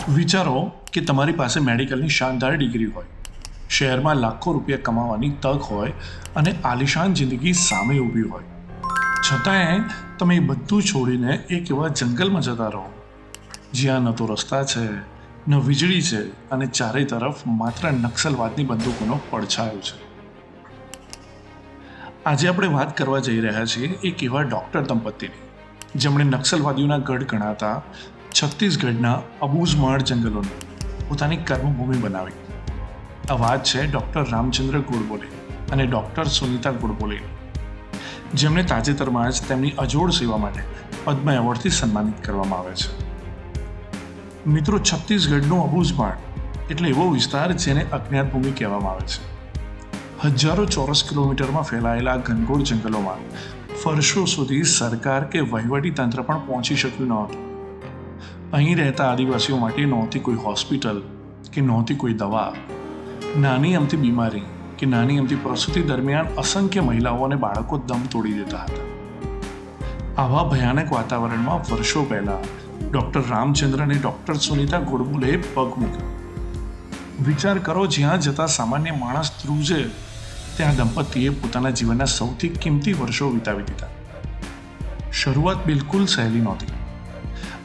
વિચારો કે તમારી પાસે મેડિકલની શાનદાર ડિગ્રી હોય, શહેરમાં લાખો રૂપિયા કમાવાની તક હોય અને આલિશાન જિંદગી સામે ઊભી હોય, છતાંય તમે એ બધું છોડીને એક એવા જંગલમાં જતા રહો જ્યાં ન તો રસ્તા છે, ન વીજળી છે અને ચારે તરફ માત્ર નક્સલવાદની બંદૂકોનો પડછાયો છે. આજે આપણે વાત કરવા જઈ રહ્યા છીએ એક એવા ડૉક્ટર દંપતીની જેમણે નક્સલવાદીઓના ગઢ ગણાતા છત્તીસગઢના અબુઝમાડ જંગલોને પોતાની કર્મભૂમિ બનાવી. આ વાત છે ડૉક્ટર રામચંદ્ર ગોડબોલે અને ડૉક્ટર સુનીતા ગોડબોલેની, જેમને તાજેતરમાં જ તેમની અજોડ સેવા માટે પદ્મ એવોર્ડથી સન્માનિત કરવામાં આવે છે. મિત્રો, છત્તીસગઢનો અબુઝમાડ એટલે એવો વિસ્તાર જેને અજ્ઞાત ભૂમિ કહેવામાં આવે છે. હજારો ચોરસ કિલોમીટરમાં ફેલાયેલા ઘનઘોર જંગલોમાં વર્ષો સુધી સરકાર કે વહીવટી તંત્ર પણ પહોંચી શક્યું ન હતું. અહીં રહેતા આદિવાસીઓ માટે નહોતી કોઈ હોસ્પિટલ કે નહોતી કોઈ દવા. નાની અમથી બીમારી કે નાની અમથી પ્રસૂતિ દરમિયાન અસંખ્ય મહિલાઓ અને બાળકો દમ તોડી દેતા હતા. આવા ભયાનક વાતાવરણમાં વર્ષો પહેલા ડૉક્ટર રામચંદ્ર અને ડૉક્ટર સુનીતા ગોડબોલેએ પગ મૂક્યો. વિચાર કરો, જ્યાં જતા સામાન્ય માણસ ધ્રુજે ત્યાં દંપતીએ પોતાના જીવનના સૌથી કિંમતી વર્ષો વિતાવી દીધા. શરૂઆત બિલકુલ સહેલી નહોતી.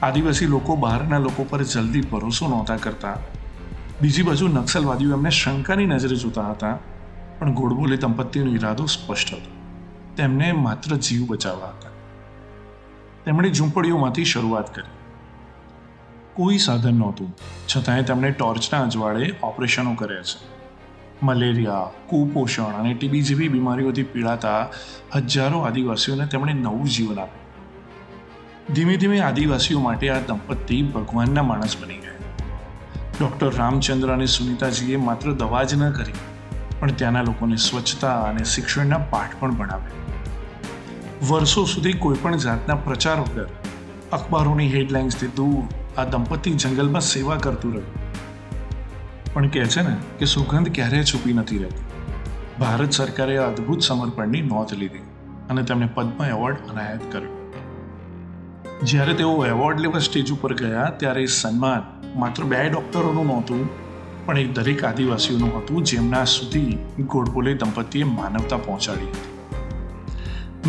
આદિવાસી લોકો બહારના લોકો પર જલ્દી ભરોસો નહોતા કરતા. બીજી બાજુ નક્સલવાદીઓ એમને શંકાની નજરે જોતા હતા. પણ ગોડબોલે દંપતીનો ઈરાદો સ્પષ્ટ હતો. તેમને માત્ર જીવ બચાવવા હતા. તેમણે ઝૂંપડીઓમાંથી શરૂઆત કરી. કોઈ સાધન નહોતું, છતાંય તેમણે ટોર્ચના અજવાળે ઓપરેશનો કર્યા છે. મલેરિયા, કુપોષણ અને ટીબી જેવી બીમારીઓથી પીડાતા હજારો આદિવાસીઓને તેમણે નવું જીવન આપ્યું. ધીમે ધીમે આદિવાસીઓ માટે આ દંપતી ભગવાનના માણસ બની ગયા. ડૉક્ટર રામચંદ્ર અને સુનીતાજીએ માત્ર દવા જ ન કરી, પણ ત્યાંના લોકોને સ્વચ્છતા અને શિક્ષણના પાઠ પણ ભણાવ્યા. વર્ષો સુધી કોઈપણ જાતના પ્રચાર વગર, અખબારોની હેડલાઇન્સથી દૂર આ દંપતી જંગલમાં સેવા કરતું રહ્યું. પણ કહે છે ને કે સુગંધ ક્યારેય છુપી નથી રહેતી. ભારત સરકારે આ અદ્ભુત સમર્પણની નોંધ લીધી અને તેમને પદ્મ એવોર્ડ એનાયત કર્યો. જ્યારે તેઓ એવોર્ડ લેવા સ્ટેજ ઉપર ગયા ત્યારે સન્માન માત્ર 2 ડૉક્ટરોનું નહોતું, પણ એ દરેક આદિવાસીઓનું હતું જેમના સુધી ગોડબોલે દંપતીએ માનવતા પહોંચાડી હતી.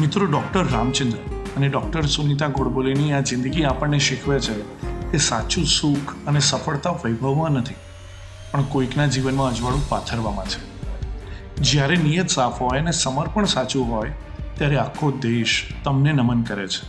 મિત્રો, ડૉક્ટર રામચંદ્ર અને ડૉક્ટર સુનીતા ગોડબોલેની આ જિંદગી આપણને શીખવે છે કે સાચું સુખ અને સફળતા વૈભવમાં નથી, પણ કોઈકના જીવનમાં અજવાળું પાથરવામાં છે. જ્યારે નિયત સાફ હોય અને સમર્પણ સાચું હોય ત્યારે આખો દેશ તમને નમન કરે છે.